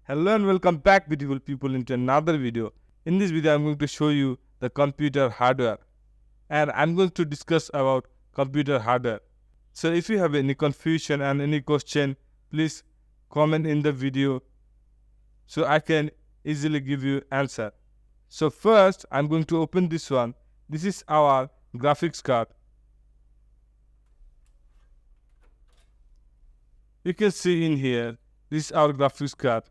Hello and welcome back, beautiful people, into another video. In this video I'm going to show you the computer hardware, and I'm going to discuss about computer hardware. So if you have any confusion and any question, please comment in the video so I can easily give you answer. So first I'm going to open this one. This is our graphics card. You can see in here, this is our graphics card.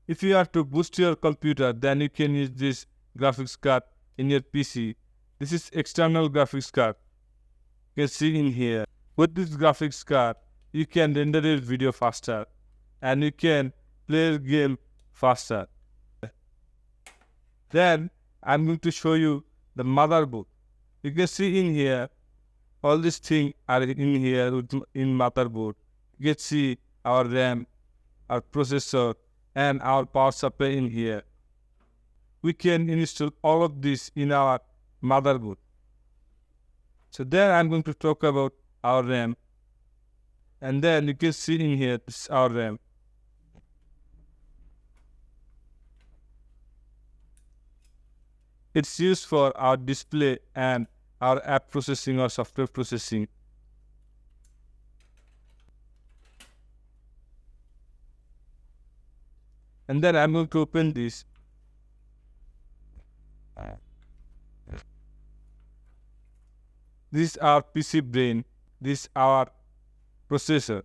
If you want to boost your computer, then you can use this graphics card in your PC. This is external graphics card. You can see in here. With this graphics card, you can render your video faster and you can play a game faster. Then I'm going to show you the motherboard. You can see in here, all these things are in here in motherboard. You can see our RAM, our processor, and our power supply in here. We can install all of this in our motherboard. So then I'm going to talk about our RAM. And then you can see in here, this is our RAM. It's used for our display and our app processing or software processing. And then I'm going to open this. This is our PC brain. This is our processor.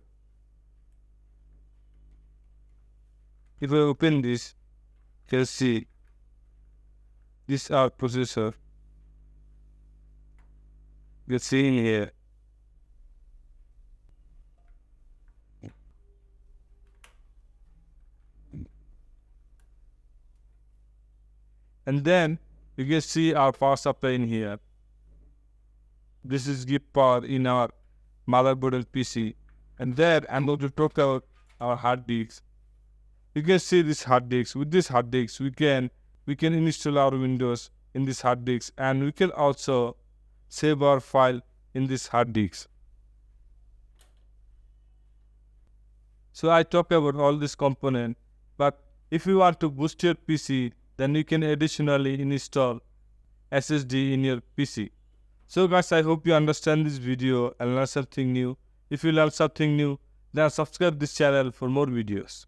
If I open this, you'll see this is our processor. You'll see in here. And then you can see our power supply in here. This is give power in our motherboard and PC. And then I'm going to talk about our hard disks. You can see this hard disk. With this hard disk, we can install our Windows in this hard disk, and we can also save our file in this hard disk. So I talk about all this component, but if you want to boost your PC, then you can additionally install SSD in your PC. So guys, I hope you understand this video and learn something new. If you learn something new, then subscribe this channel for more videos.